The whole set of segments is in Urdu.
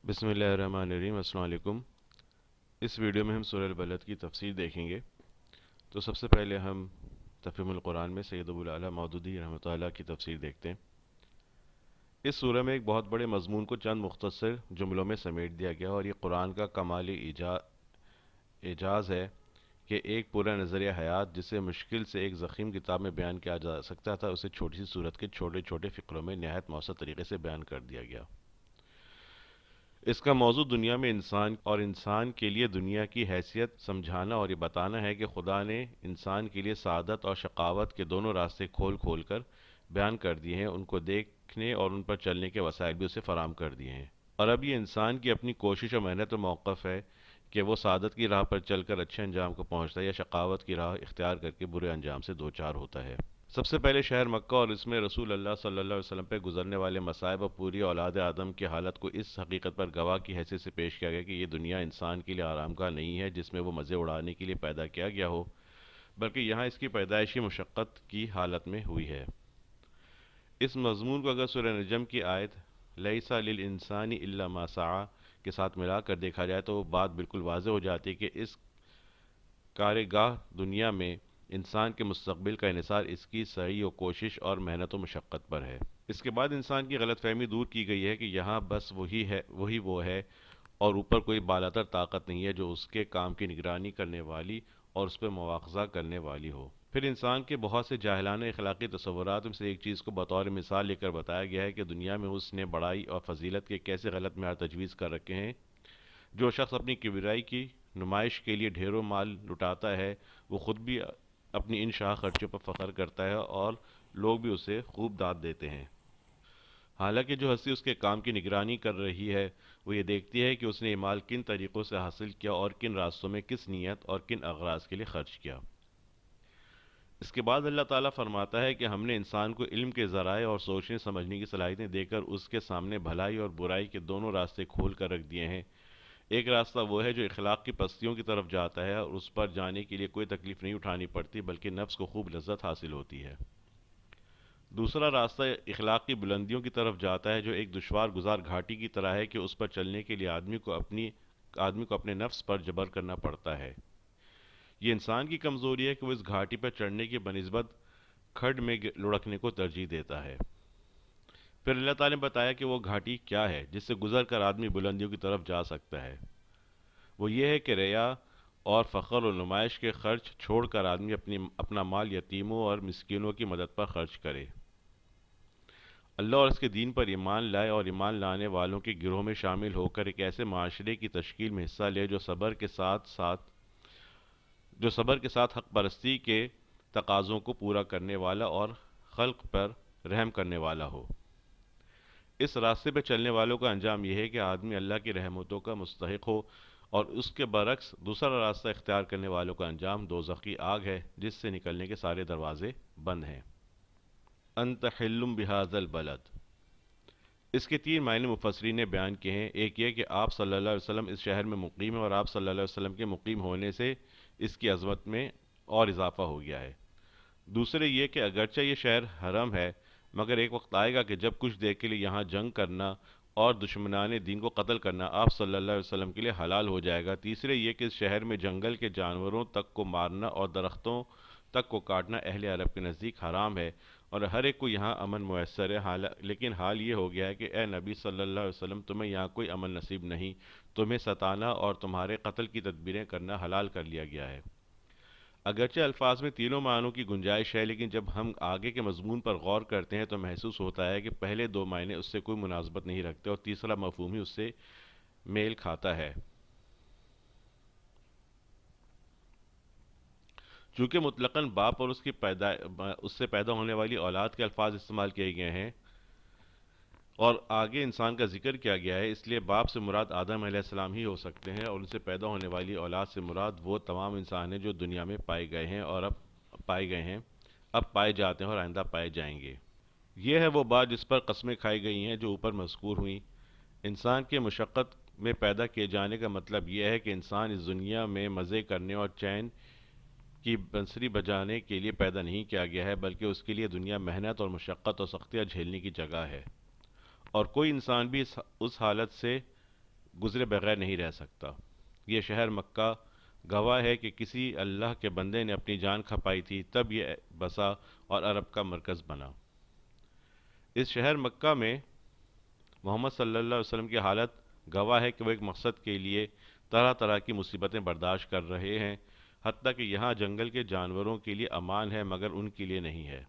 بسم اللہ الرحمن الرحیم۔ السلام علیکم۔ اس ویڈیو میں ہم سورہ البلد کی تفسیر دیکھیں گے۔ تو سب سے پہلے ہم تفہیم القرآن میں سید ابو العلا مودودی رحمۃ اللہ کی تفسیر دیکھتے ہیں۔ اس سورہ میں ایک بہت بڑے مضمون کو چند مختصر جملوں میں سمیٹ دیا گیا، اور یہ قرآن کا کمالی اعجاز ہے کہ ایک پورا نظریہ حیات جسے مشکل سے ایک ضخیم کتاب میں بیان کیا جا سکتا تھا، اسے چھوٹی سی صورت کے چھوٹے چھوٹے فقروں میں نہایت مؤثر طریقے سے بیان کر دیا گیا۔ اس کا موضوع دنیا میں انسان اور انسان کے لیے دنیا کی حیثیت سمجھانا اور یہ بتانا ہے کہ خدا نے انسان کے لیے سعادت اور شقاوت کے دونوں راستے کھول کھول کر بیان کر دیے ہیں، ان کو دیکھنے اور ان پر چلنے کے وسائل بھی اسے فراہم کر دیے ہیں، اور اب یہ انسان کی اپنی کوشش اور محنت پر موقف ہے کہ وہ سعادت کی راہ پر چل کر اچھے انجام کو پہنچتا ہے یا شقاوت کی راہ اختیار کر کے برے انجام سے دوچار ہوتا ہے۔ سب سے پہلے شہر مکہ اور اس میں رسول اللہ صلی اللہ علیہ وسلم پہ گزرنے والے مصائب اور پوری اولاد آدم کی حالت کو اس حقیقت پر گواہ کی حیثیت سے پیش کیا گیا کہ یہ دنیا انسان کے لیے آرام گاہ نہیں ہے جس میں وہ مزے اڑانے کے لیے پیدا کیا گیا ہو، بلکہ یہاں اس کی پیدائشی مشقت کی حالت میں ہوئی ہے۔ اس مضمون کو اگر سورہ نجم کی آیت لیس للانسان الا ما سعی کے ساتھ ملا کر دیکھا جائے تو وہ بات بالکل واضح ہو جاتی ہے کہ اس کارگاہ دنیا میں انسان کے مستقبل کا انحصار اس کی سعی و کوشش اور محنت و مشقت پر ہے۔ اس کے بعد انسان کی غلط فہمی دور کی گئی ہے کہ یہاں بس وہی وہ ہے اور اوپر کوئی بالاتر طاقت نہیں ہے جو اس کے کام کی نگرانی کرنے والی اور اس پہ مواخذہ کرنے والی ہو۔ پھر انسان کے بہت سے جاہلانہ اخلاقی تصورات میں سے ایک چیز کو بطور مثال لے کر بتایا گیا ہے کہ دنیا میں اس نے بڑائی اور فضیلت کے کیسے غلط معیار تجویز کر رکھے ہیں۔ جو شخص اپنی کبریائی کی نمائش کے لیے ڈھیروں مال لٹاتا ہے، وہ خود بھی اپنی ان شاہ خرچوں پر فخر کرتا ہے اور لوگ بھی اسے خوب داد دیتے ہیں، حالانکہ جو ہستی اس کے کام کی نگرانی کر رہی ہے وہ یہ دیکھتی ہے کہ اس نے یہ مال کن طریقوں سے حاصل کیا اور کن راستوں میں کس نیت اور کن اغراض کے لیے خرچ کیا۔ اس کے بعد اللہ تعالیٰ فرماتا ہے کہ ہم نے انسان کو علم کے ذرائع اور سوچنے سمجھنے کی صلاحیتیں دے کر اس کے سامنے بھلائی اور برائی کے دونوں راستے کھول کر رکھ دیے ہیں۔ ایک راستہ وہ ہے جو اخلاق کی پستیوں کی طرف جاتا ہے اور اس پر جانے کے لیے کوئی تکلیف نہیں اٹھانی پڑتی بلکہ نفس کو خوب لذت حاصل ہوتی ہے۔ دوسرا راستہ اخلاق کی بلندیوں کی طرف جاتا ہے جو ایک دشوار گزار گھاٹی کی طرح ہے کہ اس پر چلنے کے لیے آدمی کو اپنے نفس پر جبر کرنا پڑتا ہے۔ یہ انسان کی کمزوری ہے کہ وہ اس گھاٹی پر چڑھنے کی بنسبت کھڈ میں لڑکنے کو ترجیح دیتا ہے۔ پھر اللہ تعالیٰ نے بتایا کہ وہ گھاٹی کیا ہے جس سے گزر کر آدمی بلندیوں کی طرف جا سکتا ہے۔ وہ یہ ہے کہ ریا اور فخر و نمائش کے خرچ چھوڑ کر آدمی اپنا مال یتیموں اور مسکینوں کی مدد پر خرچ کرے، اللہ اور اس کے دین پر ایمان لائے اور ایمان لانے والوں کے گروہ میں شامل ہو کر ایک ایسے معاشرے کی تشکیل میں حصہ لے جو صبر کے ساتھ حق پرستی کے تقاضوں کو پورا کرنے والا اور خلق پر رحم کرنے والا ہو۔ اس راستے پہ چلنے والوں کا انجام یہ ہے کہ آدمی اللہ کی رحمتوں کا مستحق ہو، اور اس کے برعکس دوسرا راستہ اختیار کرنے والوں کا انجام دوزخی آگ ہے جس سے نکلنے کے سارے دروازے بند ہیں۔ انت حلم بہذا البلد، اس کے تین معنی مفسرین نے بیان کیے ہیں۔ ایک یہ کہ آپ صلی اللہ علیہ وسلم اس شہر میں مقیم ہیں اور آپ صلی اللہ علیہ وسلم کے مقیم ہونے سے اس کی عظمت میں اور اضافہ ہو گیا ہے۔ دوسرے یہ کہ اگرچہ یہ شہر حرم ہے مگر ایک وقت آئے گا کہ جب کچھ دیر کے لیے یہاں جنگ کرنا اور دشمنان دین کو قتل کرنا آپ صلی اللہ علیہ وسلم کے لیے حلال ہو جائے گا۔ تیسرے یہ کہ اس شہر میں جنگل کے جانوروں تک کو مارنا اور درختوں تک کو کاٹنا اہل عرب کے نزدیک حرام ہے، اور ہر ایک کو یہاں امن میسر ہے، لیکن حال یہ ہو گیا ہے کہ اے نبی صلی اللہ علیہ وسلم، تمہیں یہاں کوئی امن نصیب نہیں، تمہیں ستانا اور تمہارے قتل کی تدبیریں کرنا حلال کر لیا گیا ہے۔ اگرچہ الفاظ میں تینوں معنوں کی گنجائش ہے، لیکن جب ہم آگے کے مضمون پر غور کرتے ہیں تو محسوس ہوتا ہے کہ پہلے دو معنی اس سے کوئی مناسبت نہیں رکھتے اور تیسرا مفہوم ہی اس سے میل کھاتا ہے۔ چونکہ مطلقاً باپ اور اس سے پیدا ہونے والی اولاد کے الفاظ استعمال کیے گئے ہیں اور آگے انسان کا ذکر کیا گیا ہے، اس لیے باپ سے مراد آدم علیہ السلام ہی ہو سکتے ہیں، اور ان سے پیدا ہونے والی اولاد سے مراد وہ تمام انسان ہیں جو دنیا میں پائے گئے ہیں اور اب پائے جاتے ہیں اور آئندہ پائے جائیں گے۔ یہ ہے وہ بات جس پر قسمیں کھائی گئی ہیں جو اوپر مذکور ہوئیں۔ انسان کے مشقت میں پیدا کیے جانے کا مطلب یہ ہے کہ انسان اس دنیا میں مزے کرنے اور چین کی بنسری بجانے کے لیے پیدا نہیں کیا گیا ہے، بلکہ اس کے لیے دنیا محنت اور مشقت اور سختیاں جھیلنے کی جگہ ہے، اور کوئی انسان بھی اس حالت سے گزرے بغیر نہیں رہ سکتا۔ یہ شہر مکہ گواہ ہے کہ کسی اللہ کے بندے نے اپنی جان کھپائی تھی، تب یہ بسا اور عرب کا مرکز بنا۔ اس شہر مکہ میں محمد صلی اللہ علیہ وسلم کی حالت گواہ ہے کہ وہ ایک مقصد کے لیے طرح طرح کی مصیبتیں برداشت کر رہے ہیں، حتیٰ کہ یہاں جنگل کے جانوروں کے لیے امان ہے مگر ان کے لیے نہیں ہے،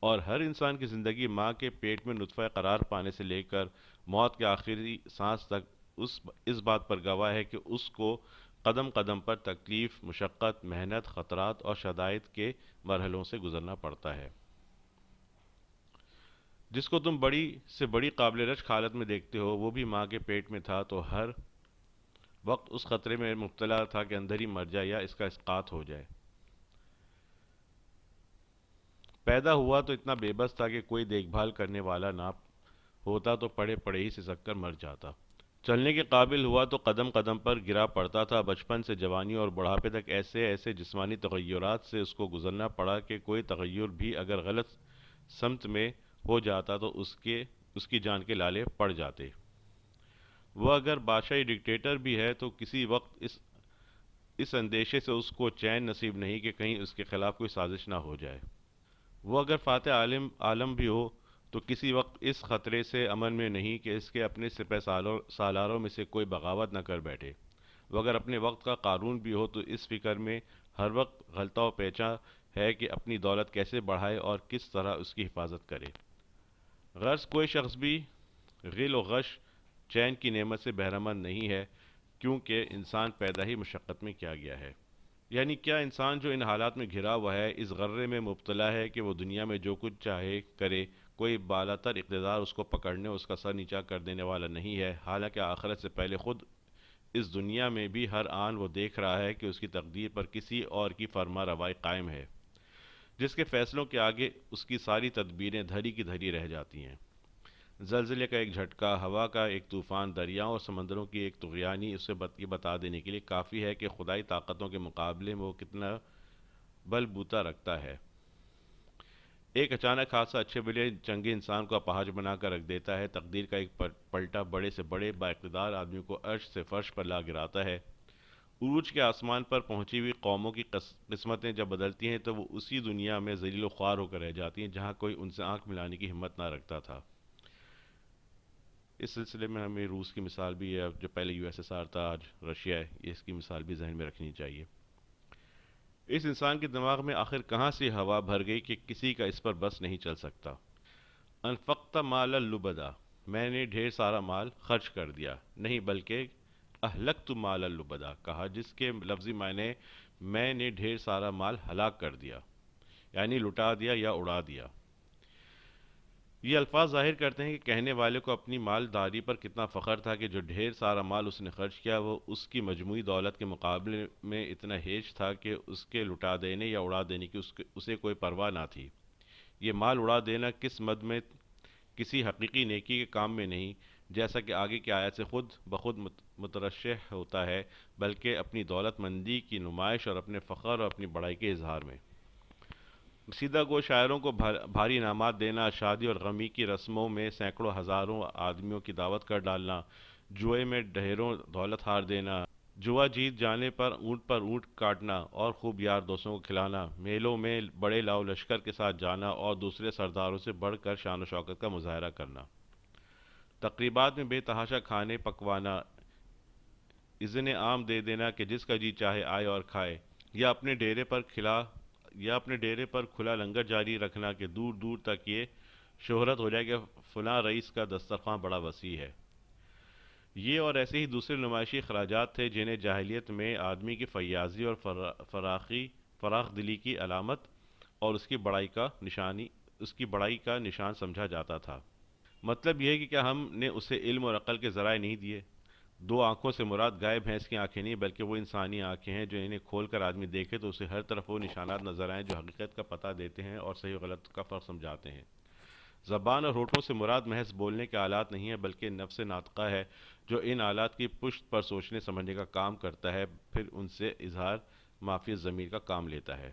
اور ہر انسان کی زندگی ماں کے پیٹ میں نطفہ قرار پانے سے لے کر موت کے آخری سانس تک اس بات پر گواہ ہے کہ اس کو قدم قدم پر تکلیف، مشقت، محنت، خطرات اور شدائد کے مرحلوں سے گزرنا پڑتا ہے۔ جس کو تم بڑی سے بڑی قابل رشک حالت میں دیکھتے ہو، وہ بھی ماں کے پیٹ میں تھا تو ہر وقت اس خطرے میں مبتلا تھا کہ اندر ہی مر جائے یا اس کا اسقاط ہو جائے۔ پیدا ہوا تو اتنا بے بس تھا کہ کوئی دیکھ بھال کرنے والا نہ ہوتا تو پڑے پڑے ہی سسک کر مر جاتا۔ چلنے کے قابل ہوا تو قدم قدم پر گرا پڑتا تھا۔ بچپن سے جوانی اور بڑھاپے تک ایسے ایسے جسمانی تغیرات سے اس کو گزرنا پڑا کہ کوئی تغیر بھی اگر غلط سمت میں ہو جاتا تو اس کی جان کے لالے پڑ جاتے۔ وہ اگر بادشاہی ڈکٹیٹر بھی ہے تو کسی وقت اس اندیشے سے اس کو چین نصیب نہیں کہ کہیں اس کے خلاف کوئی سازش نہ ہو جائے۔ وہ اگر فاتح عالم بھی ہو تو کسی وقت اس خطرے سے امن میں نہیں کہ اس کے اپنے سپہ سالاروں میں سے کوئی بغاوت نہ کر بیٹھے۔ وہ اگر اپنے وقت کا قارون بھی ہو تو اس فکر میں ہر وقت غلطہ و پیچا ہے کہ اپنی دولت کیسے بڑھائے اور کس طرح اس کی حفاظت کرے۔ غرض کوئی شخص بھی غل و غش چین کی نعمت سے بہرمند نہیں ہے، کیونکہ انسان پیدا ہی مشقت میں کیا گیا ہے۔ یعنی کیا انسان جو ان حالات میں گھرا ہوا ہے، اس غرے میں مبتلا ہے کہ وہ دنیا میں جو کچھ چاہے کرے، کوئی بالاتر اقتدار اس کو پکڑنے اس کا سر نیچا کر دینے والا نہیں ہے، حالانکہ آخرت سے پہلے خود اس دنیا میں بھی ہر آن وہ دیکھ رہا ہے کہ اس کی تقدیر پر کسی اور کی فرما روائی قائم ہے، جس کے فیصلوں کے آگے اس کی ساری تدبیریں دھری کی دھری رہ جاتی ہیں۔ زلزلے کا ایک جھٹکا، ہوا کا ایک طوفان، دریاؤں اور سمندروں کی ایک طغیانی اسے یہ بتا دینے کے لیے کافی ہے کہ خدائی طاقتوں کے مقابلے میں وہ کتنا بل بوتا رکھتا ہے۔ ایک اچانک حادثہ اچھے بلے چنگے انسان کو اپاہج بنا کر رکھ دیتا ہے۔ تقدیر کا ایک پلٹا بڑے سے بڑے با اقتدار آدمی کو عرش سے فرش پر لا گراتا ہے۔ عروج کے آسمان پر پہنچی ہوئی قوموں کی قسمتیں جب بدلتی ہیں تو وہ اسی دنیا میں ذلیل و خوار ہو کر رہ جاتی ہیں جہاں کوئی ان سے آنکھ ملانے کی ہمت نہ رکھتا تھا۔ اس سلسلے میں ہمیں روس کی مثال بھی ہے، جو پہلے یو ایس ایس آر تھا، آج رشیا ہے، اس کی مثال بھی ذہن میں رکھنی چاہیے۔ اس انسان کے دماغ میں آخر کہاں سے ہوا بھر گئی کہ کسی کا اس پر بس نہیں چل سکتا۔ انفقت مال اللبدا، میں نے ڈھیر سارا مال خرچ کر دیا، نہیں بلکہ اہلکت مال اللبدا کہا، جس کے لفظی معنی میں نے ڈھیر سارا مال ہلاک کر دیا، یعنی لٹا دیا یا اڑا دیا۔ یہ الفاظ ظاہر کرتے ہیں کہ کہنے والے کو اپنی مالداری پر کتنا فخر تھا کہ جو ڈھیر سارا مال اس نے خرچ کیا وہ اس کی مجموعی دولت کے مقابلے میں اتنا ہیچ تھا کہ اس کے لٹا دینے یا اڑا دینے کی اسے کوئی پرواہ نہ تھی۔ یہ مال اڑا دینا کس مد میں کسی حقیقی نیکی کے کام میں نہیں، جیسا کہ آگے کی آیت سے خود بخود مترشح ہوتا ہے، بلکہ اپنی دولت مندی کی نمائش اور اپنے فخر اور اپنی بڑائی کے اظہار میں۔ سیدھا گو شاعروں کو بھاری انعامات دینا، شادی اور غمی کی رسموں میں سینکڑوں ہزاروں آدمیوں کی دعوت کر ڈالنا، جوئے میں ڈھیروں دولت ہار دینا، جوا جیت جانے پر اونٹ کاٹنا اور خوب یار دوستوں کو کھلانا، میلوں میں بڑے لاؤ لشکر کے ساتھ جانا اور دوسرے سرداروں سے بڑھ کر شان و شوکت کا مظاہرہ کرنا، تقریبات میں بے تحاشا کھانے پکوانا، اذن عام دے دینا کہ جس کا جی چاہے آئے اور کھائے، یا اپنے ڈیرے پر کھلا لنگر جاری رکھنا کہ دور دور تک یہ شہرت ہو جائے کہ فلاں رئیس کا دسترخوان بڑا وسیع ہے۔ یہ اور ایسے ہی دوسرے نمائشی اخراجات تھے جنہیں جاہلیت میں آدمی کی فیاضی اور فراخ دلی کی علامت اور اس کی بڑائی کا نشان سمجھا جاتا تھا۔ مطلب یہ ہے کہ کیا ہم نے اسے علم اور عقل کے ذرائع نہیں دیے؟ دو آنکھوں سے مراد گائے بھینس کی آنکھیں نہیں، بلکہ وہ انسانی آنکھیں ہیں جو انہیں کھول کر آدمی دیکھے تو اسے ہر طرف وہ نشانات نظر آئیں جو حقیقت کا پتہ دیتے ہیں اور صحیح و غلط کا فرق سمجھاتے ہیں۔ زبان اور ہونٹوں سے مراد محض بولنے کے آلات نہیں ہے، بلکہ نفس ناطقہ ہے جو ان آلات کی پشت پر سوچنے سمجھنے کا کام کرتا ہے، پھر ان سے اظہار معافی ضمیر کا کام لیتا ہے۔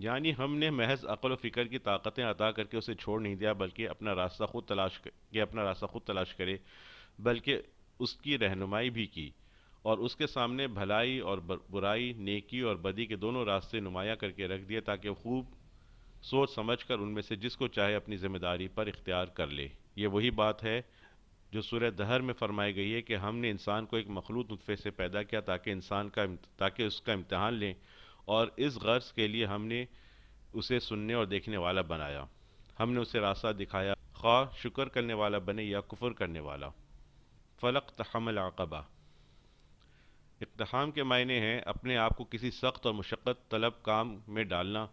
یعنی ہم نے محض عقل و فکر کی طاقتیں عطا کر کے اسے چھوڑ نہیں دیا، بلکہ اپنا راستہ خود تلاش کرے، بلکہ اس کی رہنمائی بھی کی، اور اس کے سامنے بھلائی اور برائی، نیکی اور بدی کے دونوں راستے نمایاں کر کے رکھ دیے، تاکہ وہ خوب سوچ سمجھ کر ان میں سے جس کو چاہے اپنی ذمہ داری پر اختیار کر لے۔ یہ وہی بات ہے جو سورہ دہر میں فرمائی گئی ہے کہ ہم نے انسان کو ایک مخلوط نطفے سے پیدا کیا تاکہ اس کا امتحان لیں، اور اس غرض کے لیے ہم نے اسے سننے اور دیکھنے والا بنایا۔ ہم نے اسے راستہ دکھایا، خواہ شکر کرنے والا بنے یا کفر کرنے والا۔ فلق تحمل عقبہ، اقتحام کے معنی ہیں اپنے آپ کو کسی سخت اور مشقت طلب کام میں ڈالنا۔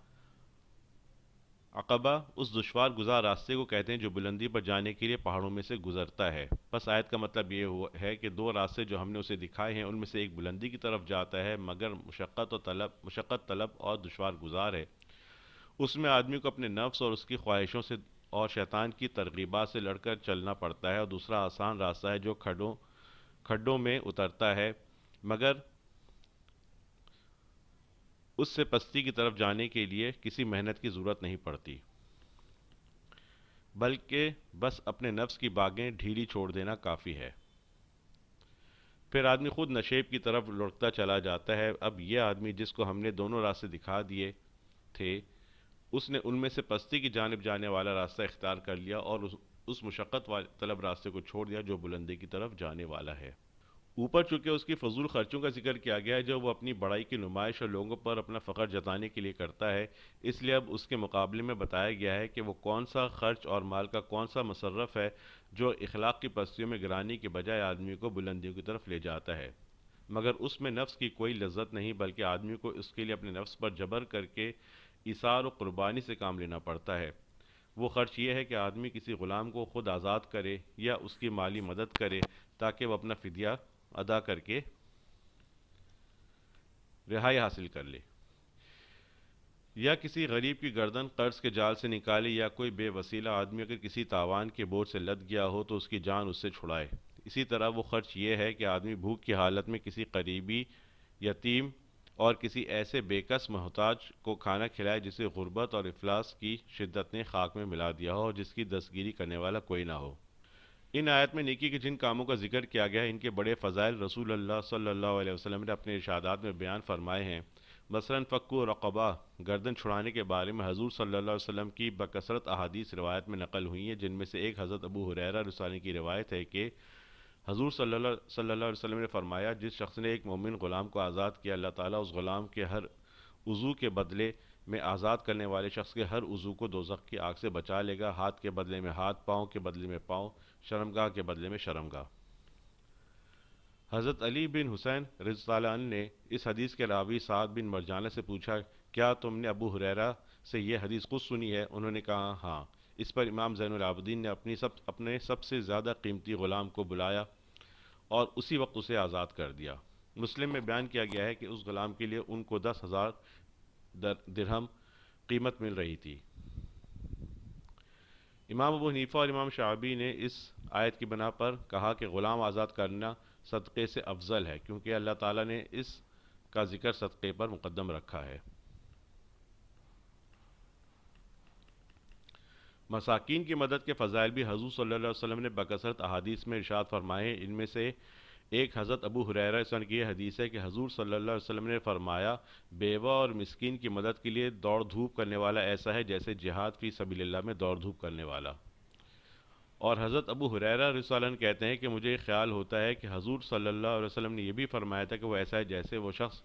عقبہ اس دشوار گزار راستے کو کہتے ہیں جو بلندی پر جانے کے لیے پہاڑوں میں سے گزرتا ہے۔ بس آیت کا مطلب یہ ہے کہ دو راستے جو ہم نے اسے دکھائے ہیں ان میں سے ایک بلندی کی طرف جاتا ہے، مگر مشقت طلب اور دشوار گزار ہے۔ اس میں آدمی کو اپنے نفس اور اس کی خواہشوں سے اور شیطان کی ترغیبات سے لڑ کر چلنا پڑتا ہے، اور دوسرا آسان راستہ ہے جو کھڈوں میں اترتا ہے، مگر اس سے پستی کی طرف جانے کے لیے کسی محنت کی ضرورت نہیں پڑتی، بلکہ بس اپنے نفس کی باگیں ڈھیلی چھوڑ دینا کافی ہے۔ پھر آدمی خود نشیب کی طرف لڑکتا چلا جاتا ہے۔ اب یہ آدمی جس کو ہم نے دونوں راستے دکھا دیے تھے، اس نے ان میں سے پستی کی جانب جانے والا راستہ اختیار کر لیا، اور اس مشقت طلب راستے کو چھوڑ دیا جو بلندی کی طرف جانے والا ہے۔ اوپر چونکہ اس کی فضول خرچوں کا ذکر کیا گیا ہے جو وہ اپنی بڑائی کی نمائش اور لوگوں پر اپنا فخر جتانے کے لیے کرتا ہے، اس لیے اب اس کے مقابلے میں بتایا گیا ہے کہ وہ کون سا خرچ اور مال کا کون سا مصرف ہے جو اخلاق کی پستیوں میں گرانی کے بجائے آدمی کو بلندیوں کی طرف لے جاتا ہے، مگر اس میں نفس کی کوئی لذت نہیں، بلکہ آدمی کو اس کے لیے اپنے نفس پر جبر کر کے ایثار و قربانی سے کام لینا پڑتا ہے۔ وہ خرچ یہ ہے کہ آدمی کسی غلام کو خود آزاد کرے یا اس کی مالی مدد کرے تاکہ وہ اپنا فدیہ ادا کر کے رہائی حاصل کر لے، یا کسی غریب کی گردن قرض کے جال سے نکالے، یا کوئی بے وسیلہ آدمی اگر کسی تاوان کے بوجھ سے لد گیا ہو تو اس کی جان اس سے چھڑائے۔ اسی طرح وہ خرچ یہ ہے کہ آدمی بھوک کی حالت میں کسی قریبی، یتیم اور کسی ایسے بے کس محتاج کو کھانا کھلائے جسے غربت اور افلاس کی شدت نے خاک میں ملا دیا ہو اور جس کی دستگیری کرنے والا کوئی نہ ہو۔ ان آیت میں نیکی کے جن کاموں کا ذکر کیا گیا ہے ان کے بڑے فضائل رسول اللہ صلی اللہ علیہ وسلم نے اپنے ارشادات میں بیان فرمائے ہیں۔ مثلاً فکو رقبہ، گردن چھڑانے کے بارے میں حضور صلی اللہ علیہ وسلم کی بکثرت احادیث روایت میں نقل ہوئی ہیں، جن میں سے ایک حضرت ابو ہریرہ رضی اللہ عنہ کی روایت ہے کہ حضور صلی اللہ علیہ وسلم نے فرمایا، جس شخص نے ایک مومن غلام کو آزاد کیا، اللہ تعالیٰ اس غلام کے ہر عضو کے بدلے میں آزاد کرنے والے شخص کے ہر عضو کو دوزخ کی آگ سے بچا لے گا، ہاتھ کے بدلے میں ہاتھ، پاؤں کے بدلے میں پاؤں، شرمگاہ کے بدلے میں شرمگاہ۔ حضرت علی بن حسین رضی اللہ عنہ نے اس حدیث کے راوی سعد بن مرجانہ سے پوچھا، کیا تم نے ابو ہریرہ سے یہ حدیث خود سنی ہے؟ انہوں نے کہا ہاں۔ اس پر امام زین العابدین نے اپنے سب سے زیادہ قیمتی غلام کو بلایا اور اسی وقت اسے آزاد کر دیا۔ مسلم میں بیان کیا گیا ہے کہ اس غلام کے لیے ان کو 10,000 درہم قیمت مل رہی تھی۔ امام ابو حنیفہ اور امام شافعی نے اس آیت کی بنا پر کہا کہ غلام آزاد کرنا صدقے سے افضل ہے، کیونکہ اللہ تعالیٰ نے اس کا ذکر صدقے پر مقدم رکھا ہے۔ مساکین کی مدد کے فضائل بھی حضور صلی اللہ علیہ وسلم نے بکثرت احادیث میں ارشاد فرمائے ہیں۔ ان میں سے ایک حضرت ابو ہریرہ رضی اللہ عنہ کی یہ حدیث ہے کہ حضور صلی اللہ علیہ وسلم نے فرمایا، بیوہ اور مسکین کی مدد کے لیے دوڑ دھوپ کرنے والا ایسا ہے جیسے جہاد فی سبیل اللہ میں دوڑ دھوپ کرنے والا۔ اور حضرت ابو ہریرہ رضی اللہ عنہ کہتے ہیں کہ مجھے خیال ہوتا ہے کہ حضور صلی اللہ علیہ وسلم نے یہ بھی فرمایا تھا کہ وہ ایسا ہے جیسے وہ شخص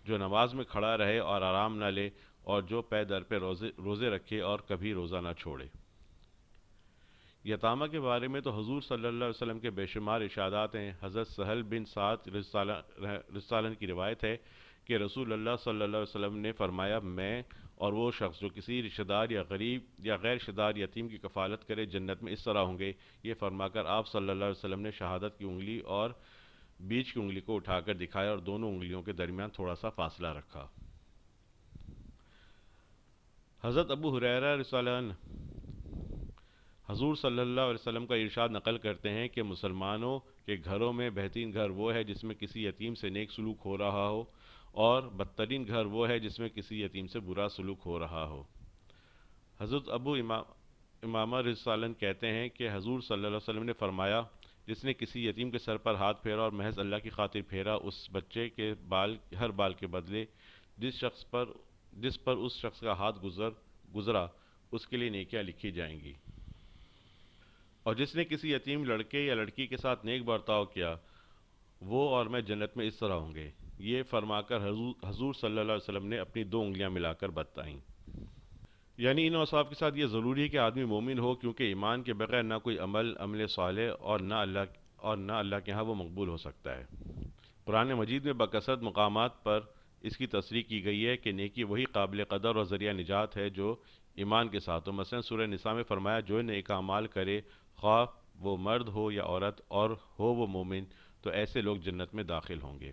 جو نماز میں کھڑا رہے اور آرام نہ لے، اور جو پے در پہ روزے رکھے اور کبھی روزہ نہ چھوڑے۔ یتامہ کے بارے میں تو حضور صلی اللہ علیہ وسلم کے بے شمار ارشادات ہیں۔ حضرت سہل بن سعد رضی اللہ عنہ کی روایت ہے کہ رسول اللہ صلی اللہ علیہ وسلم نے فرمایا، میں اور وہ شخص جو کسی رشتہ دار یا غریب یا غیر رشتہ دار یتیم کی کفالت کرے جنت میں اس طرح ہوں گے۔ یہ فرما کر آپ صلی اللہ علیہ وسلم نے شہادت کی انگلی اور بیچ کی انگلی کو اٹھا کر دکھایا اور دونوں انگلیوں کے درمیان تھوڑا سا فاصلہ رکھا۔ حضرت ابو ہریرہ رضی اللہ عنہ حضور صلی اللہ علیہ وسلم کا ارشاد نقل کرتے ہیں کہ مسلمانوں کے گھروں میں بہترین گھر وہ ہے جس میں کسی یتیم سے نیک سلوک ہو رہا ہو اور بدترین گھر وہ ہے جس میں کسی یتیم سے برا سلوک ہو رہا ہو۔ حضرت ابو امامہ رضی اللہ عنہ کہتے ہیں کہ حضور صلی اللہ علیہ وسلم نے فرمایا، جس نے کسی یتیم کے سر پر ہاتھ پھیرا اور محض اللہ کی خاطر پھیرا، اس بچے کے بال ہر بال کے بدلے جس پر اس شخص کا ہاتھ گزرا اس کے لیے نیکیاں لکھی جائیں گی، اور جس نے کسی یتیم لڑکے یا لڑکی کے ساتھ نیک برتاؤ کیا، وہ اور میں جنت میں اس طرح ہوں گے۔ یہ فرما کر حضور صلی اللہ علیہ وسلم نے اپنی دو انگلیاں ملا کر بتائیں۔ یعنی ان اوصاف کے ساتھ یہ ضروری ہے کہ آدمی مومن ہو، کیونکہ ایمان کے بغیر نہ کوئی عمل صالح اور نہ اللہ کے ہاں وہ مقبول ہو سکتا ہے۔ قرآن مجید میں بکثرت مقامات پر اس کی تصریح کی گئی ہے کہ نیکی وہی قابل قدر اور ذریعہ نجات ہے جو ایمان کے ساتھ ہو۔ مثلا سورہ نساء میں فرمایا، جو نیک اعمال کرے، خواہ وہ مرد ہو یا عورت، اور ہو وہ مومن، تو ایسے لوگ جنت میں داخل ہوں گے۔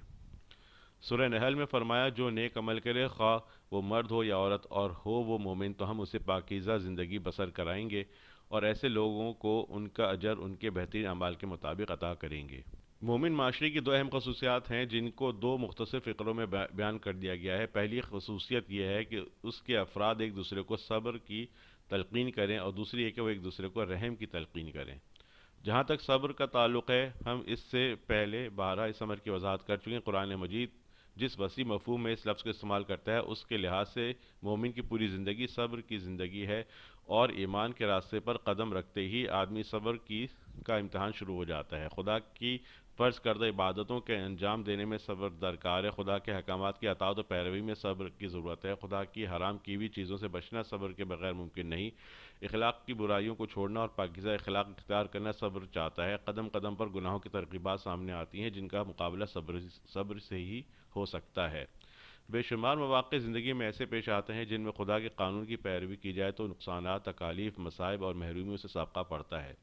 سورہ نحل میں فرمایا، جو نیک عمل کرے، خواہ وہ مرد ہو یا عورت، اور ہو وہ مومن، تو ہم اسے پاکیزہ زندگی بسر کرائیں گے، اور ایسے لوگوں کو ان کا اجر ان کے بہترین اعمال کے مطابق عطا کریں گے۔ مومن معاشرے کی دو اہم خصوصیات ہیں جن کو دو مختصر فقروں میں بیان کر دیا گیا ہے۔ پہلی خصوصیت یہ ہے کہ اس کے افراد ایک دوسرے کو صبر کی تلقین کریں، اور دوسری یہ کہ وہ ایک دوسرے کو رحم کی تلقین کریں۔ جہاں تک صبر کا تعلق ہے، ہم اس سے پہلے بارہا اس امر کی وضاحت کر چکے ہیں۔ قرآن مجید جس وسیع مفہوم میں اس لفظ کو استعمال کرتا ہے، اس کے لحاظ سے مومن کی پوری زندگی صبر کی زندگی ہے، اور ایمان کے راستے پر قدم رکھتے ہی آدمی صبر کا امتحان شروع ہو جاتا ہے۔ خدا کی فرض کردہ عبادتوں کے انجام دینے میں صبر درکار ہے، خدا کے احکامات کی اطاعت و پیروی میں صبر کی ضرورت ہے، خدا کی حرام کی ہوئی چیزوں سے بچنا صبر کے بغیر ممکن نہیں، اخلاق کی برائیوں کو چھوڑنا اور پاکیزہ اخلاق اختیار کرنا صبر چاہتا ہے۔ قدم قدم پر گناہوں کی ترغیبات سامنے آتی ہیں جن کا مقابلہ صبر سے ہی ہو سکتا ہے۔ بے شمار مواقع زندگی میں ایسے پیش آتے ہیں جن میں خدا کے قانون کی پیروی کی جائے تو نقصانات، تکالیف، مصائب اور محرومیوں سے سابقہ پڑتا ہے،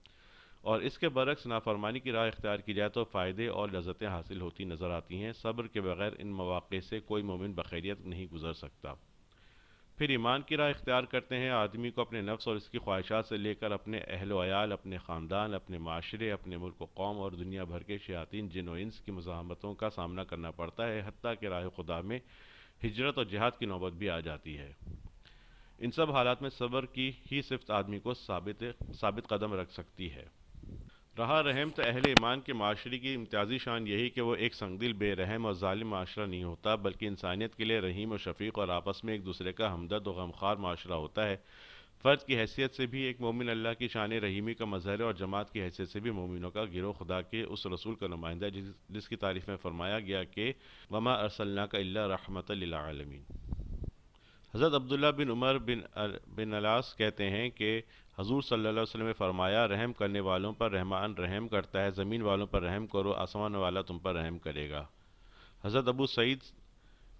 اور اس کے برعکس نافرمانی کی راہ اختیار کی جائے تو فائدے اور لذتیں حاصل ہوتی نظر آتی ہیں۔ صبر کے بغیر ان مواقع سے کوئی مومن بخیریت نہیں گزر سکتا۔ پھر ایمان کی راہ اختیار کرتے ہیں آدمی کو اپنے نفس اور اس کی خواہشات سے لے کر اپنے اہل و عیال، اپنے خاندان، اپنے معاشرے، اپنے ملک و قوم اور دنیا بھر کے شیاطین، جن و انس کی مزاحمتوں کا سامنا کرنا پڑتا ہے، حتیٰ کہ راہ خدا میں ہجرت اور جہاد کی نوبت بھی آ جاتی ہے۔ ان سب حالات میں صبر کی ہی صفت آدمی کو ثابت قدم رکھ سکتی ہے۔ رہا رحم، تو اہل ایمان کے معاشرے کی امتیازی شان یہی کہ وہ ایک سنگدل، بے رحم اور ظالم معاشرہ نہیں ہوتا، بلکہ انسانیت کے لیے رحیم و شفیق اور آپس میں ایک دوسرے کا ہمدرد و غمخوار معاشرہ ہوتا ہے۔ فرد کی حیثیت سے بھی ایک مومن اللہ کی شان رحیمی کا مظہر ہے، اور جماعت کی حیثیت سے بھی مومنوں کا گروہ خدا کے اس رسول کا نمائندہ ہے جس کی تعریف میں فرمایا گیا کہ وَمَا أَرْسَلْنَاكَ إِلَّا رَحْمَةً لِلْعَالَمِينَ۔ حضرت عبداللہ بن عمر بن العاص کہتے ہیں کہ حضور صلی اللہ علیہ وسلم نے فرمایا، رحم کرنے والوں پر رحمان رحم کرتا ہے، زمین والوں پر رحم کرو، آسمان والا تم پر رحم کرے گا۔ حضرت ابو سعید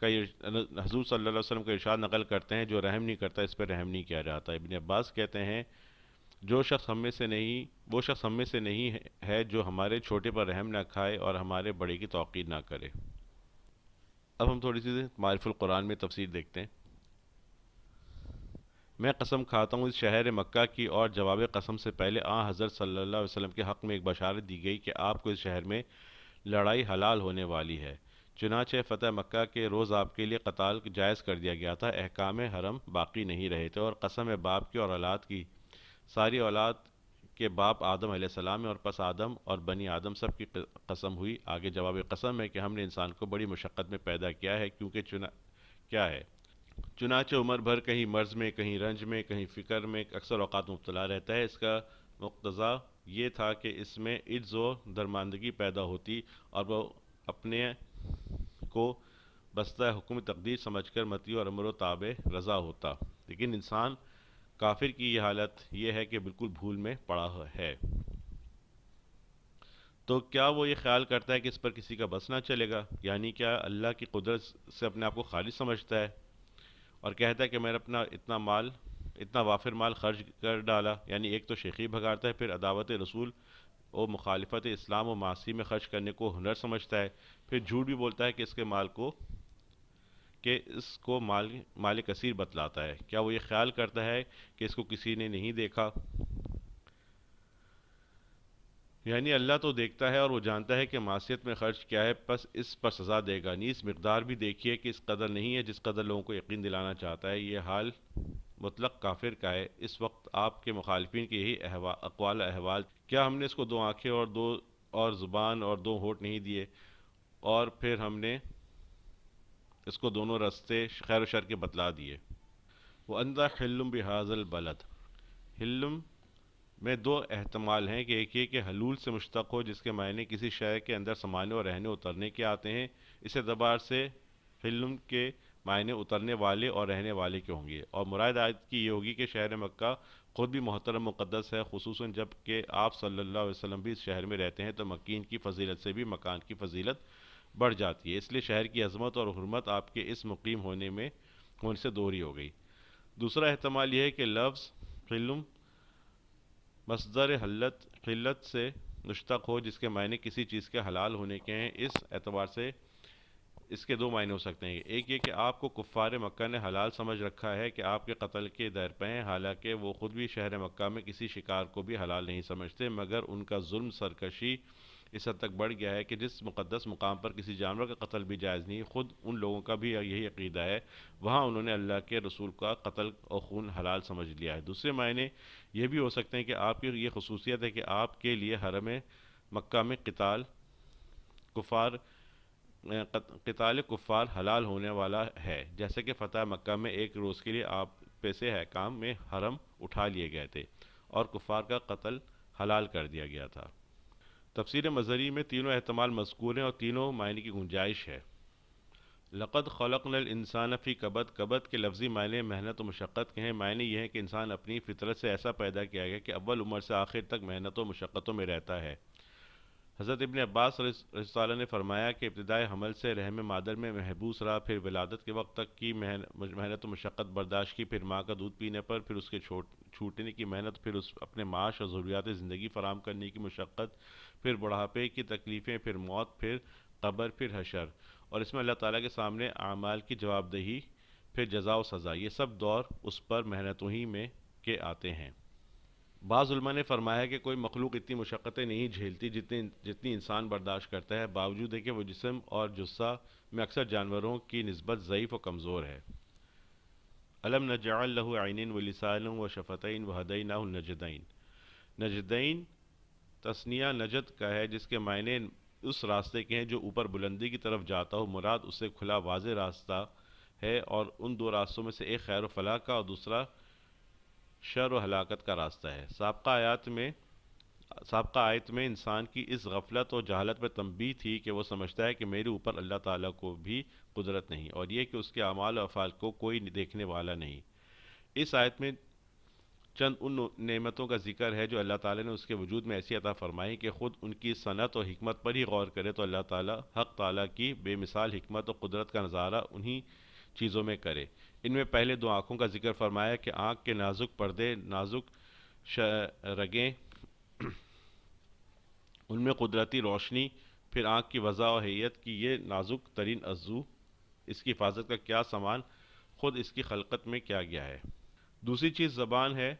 حضور صلی اللہ علیہ وسلم کا ارشاد نقل کرتے ہیں، جو رحم نہیں کرتا اس پر رحم نہیں کیا جاتا۔ ابن عباس کہتے ہیں، وہ شخص ہم میں سے نہیں ہے جو ہمارے چھوٹے پر رحم نہ کھائے اور ہمارے بڑے کی توقیر نہ کرے۔ اب ہم تھوڑی سی معرف القرآن میں تفسیر دیکھتے ہیں۔ میں قسم کھاتا ہوں اس شہر مکہ کی، اور جواب قسم سے پہلے حضرت صلی اللہ علیہ وسلم کے حق میں ایک بشارت دی گئی کہ آپ کو اس شہر میں لڑائی حلال ہونے والی ہے۔ چنانچہ فتح مکہ کے روز آپ کے لیے قتال جائز کر دیا گیا تھا، احکام حرم باقی نہیں رہے تھے، اور قسم ہے باپ کی اور اولاد کی، ساری اولاد کے باپ آدم علیہ السلام ہے، اور پس آدم اور بنی آدم سب کی قسم ہوئی۔ آگے جواب قسم ہے کہ ہم نے انسان کو بڑی مشقت میں پیدا کیا ہے، چنانچہ عمر بھر کہیں مرض میں، کہیں رنج میں، کہیں فکر میں اکثر اوقات مبتلا رہتا ہے۔ اس کا مقتضا یہ تھا کہ اس میں عجز و درماندگی پیدا ہوتی، اور وہ اپنے کو بستہ حکم تقدیر سمجھ کر مطیع اور امر و تابع رضا ہوتا، لیکن انسان کافر کی یہ حالت یہ ہے کہ بالکل بھول میں پڑا ہے۔ تو کیا وہ یہ خیال کرتا ہے کہ اس پر کسی کا بس نہ چلے گا؟ یعنی کیا اللہ کی قدرت سے اپنے آپ کو خالی سمجھتا ہے اور کہتا ہے کہ میں نے اپنا اتنا وافر مال خرچ کر ڈالا؟ یعنی ایک تو شیخی بھگاڑتا ہے، پھر عداوت رسول اور مخالفت اسلام و معاصی میں خرچ کرنے کو ہنر سمجھتا ہے، پھر جھوٹ بھی بولتا ہے کہ اس کو مال کثیر بتلاتا ہے۔ کیا وہ یہ خیال کرتا ہے کہ اس کو کسی نے نہیں دیکھا؟ یعنی اللہ تو دیکھتا ہے اور وہ جانتا ہے کہ معصیت میں خرچ کیا ہے، پس اس پر سزا دے گا، نیز مقدار بھی دیکھیے کہ اس قدر نہیں ہے جس قدر لوگوں کو یقین دلانا چاہتا ہے۔ یہ حال مطلق کافر کا ہے۔ اس وقت آپ کے مخالفین کے یہی اقوال احوال، کیا ہم نے اس کو دو آنکھیں اور دو اور زبان اور دو ہونٹ نہیں دیے، اور پھر ہم نے اس کو دونوں رستے خیر و شر کے بتلا دیے۔ وَأَنْتَ حِلٌّ بِهَٰذَا الْبَلَدِ، حلم میں دو احتمال ہیں، کہ ایک یہ کہ حلول سے مشتق ہو جس کے معنی کسی شے کے اندر سمانے اور رہنے اترنے کے آتے ہیں، اس اعتبار سے حلم کے معنی اترنے والے اور رہنے والے کے ہوں گے، اور مراد آیت کی یہ ہوگی کہ شہر مکہ خود بھی محترم مقدس ہے، خصوصاً جب کہ آپ صلی اللہ علیہ وسلم بھی اس شہر میں رہتے ہیں، تو مکین کی فضیلت سے بھی مکان کی فضیلت بڑھ جاتی ہے، اس لیے شہر کی عظمت اور حرمت آپ کے اس مقیم ہونے سے دوہری ہو گئی۔ دوسرا احتمال یہ ہے کہ لفظ حلم مصدر حلت سے مشتق ہو جس کے معنی کسی چیز کے حلال ہونے کے ہیں، اس اعتبار سے اس کے دو معنی ہو سکتے ہیں، ایک یہ کہ آپ کو کفار مکہ نے حلال سمجھ رکھا ہے کہ آپ کے قتل کے دیر پہ ہیں، حالانکہ وہ خود بھی شہر مکہ میں کسی شکار کو بھی حلال نہیں سمجھتے، مگر ان کا ظلم سرکشی اس حد تک بڑھ گیا ہے کہ جس مقدس مقام پر کسی جانور کا قتل بھی جائز نہیں، خود ان لوگوں کا بھی یہی عقیدہ ہے، وہاں انہوں نے اللہ کے رسول کا قتل اور خون حلال سمجھ لیا ہے۔ دوسرے معنی یہ بھی ہو سکتے ہیں کہ آپ کی یہ خصوصیت ہے کہ آپ کے لیے حرم مکہ میں کفار قتال کفار حلال ہونے والا ہے، جیسے کہ فتح مکہ میں ایک روز کے لیے آپ پیسے حکام میں حرم اٹھا لیے گئے تھے اور کفار کا قتل حلال کر دیا گیا تھا۔ تفسیر مظہری میں تینوں احتمال مذکور ہیں اور تینوں معنی کی گنجائش ہے۔ لقد خلقنا الانسان فی کبد، کبد کے لفظی معنی محنت و مشقت کے ہیں، معنی یہ ہے کہ انسان اپنی فطرت سے ایسا پیدا کیا گیا کہ اول عمر سے آخر تک محنت و مشقتوں میں رہتا ہے۔ حضرت ابن عباس رضی اللہ عنہ نے فرمایا کہ ابتدائی حمل سے رحم مادر میں محبوس رہا، پھر ولادت کے وقت تک کی محنت و مشقت برداشت کی، پھر ماں کا دودھ پینے پر، پھر اس کے چھوٹنے کی محنت، پھر اس اپنے معاش اور ضروریات زندگی فراہم کرنے کی مشقت، پھر بڑھاپے کی تکلیفیں، پھر موت، پھر قبر، پھر حشر، اور اس میں اللہ تعالیٰ کے سامنے اعمال کی جواب دہی، پھر جزا و سزا، یہ سب دور اس پر محنتوں ہی میں کے آتے ہیں۔ بعض علماء نے فرمایا کہ کوئی مخلوق اتنی مشقتیں نہیں جھیلتی جتنی انسان برداشت کرتا ہے، باوجود ہے کہ وہ جسم اور جثہ میں اکثر جانوروں کی نسبت ضعیف و کمزور ہے۔ الم نجعل له عینین ولسانا وشفتین وہدیناہ النجدین، نجدین تثنیہ نجد کا ہے جس کے معنی اس راستے کے ہیں جو اوپر بلندی کی طرف جاتا ہو، مراد اس سے کھلا واضح راستہ ہے، اور ان دو راستوں میں سے ایک خیر و فلاح کا اور دوسرا شر و ہلاکت کا راستہ ہے۔ سابقہ آیت میں انسان کی اس غفلت اور جہالت پر تنبیہ تھی کہ وہ سمجھتا ہے کہ میرے اوپر اللہ تعالیٰ کو بھی قدرت نہیں، اور یہ کہ اس کے اعمال و افعال کو کوئی دیکھنے والا نہیں۔ اس آیت میں چند ان نعمتوں کا ذکر ہے جو اللہ تعالیٰ نے اس کے وجود میں ایسی عطا فرمائی کہ خود ان کی صنعت اور حکمت پر ہی غور کرے تو اللہ تعالیٰ حق تعالیٰ کی بے مثال حکمت اور قدرت کا نظارہ انہی چیزوں میں کرے۔ ان میں پہلے دو آنکھوں کا ذکر فرمایا کہ آنکھ کے نازک پردے، نازک رگیں، ان میں قدرتی روشنی، پھر آنکھ کی وضع و حیت کی یہ نازک ترین عضو، اس کی حفاظت کا کیا سامان خود اس کی خلقت میں کیا گیا ہے۔ دوسری چیز زبان ہے،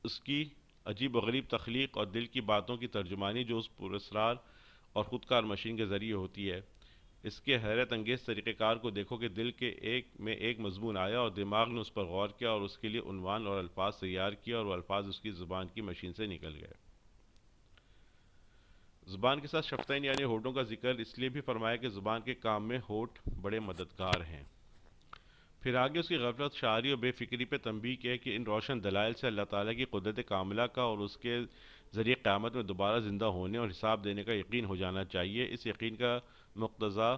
اس کی عجیب و غریب تخلیق اور دل کی باتوں کی ترجمانی جو اس پراسرار اور خودکار مشین کے ذریعے ہوتی ہے۔ اس کے حیرت انگیز طریقہ کار کو دیکھو کہ دل کے ایک مضمون آیا اور دماغ نے اس پر غور کیا اور اس کے لیے عنوان اور الفاظ تیار کیا، اور وہ الفاظ اس کی زبان کی مشین سے نکل گئے۔ زبان کے ساتھ شفتین یعنی ہونٹوں کا ذکر اس لیے بھی فرمایا کہ زبان کے کام میں ہونٹ بڑے مددگار ہیں۔ پھر آگے اس کی غفلت، شاعری اور بے فکری پہ تنبیہ کیا کہ ان روشن دلائل سے اللہ تعالیٰ کی قدرت کاملہ کا اور اس کے ذریعے قیامت میں دوبارہ زندہ ہونے اور حساب دینے کا یقین ہو جانا چاہیے۔ اس یقین کا مقتضا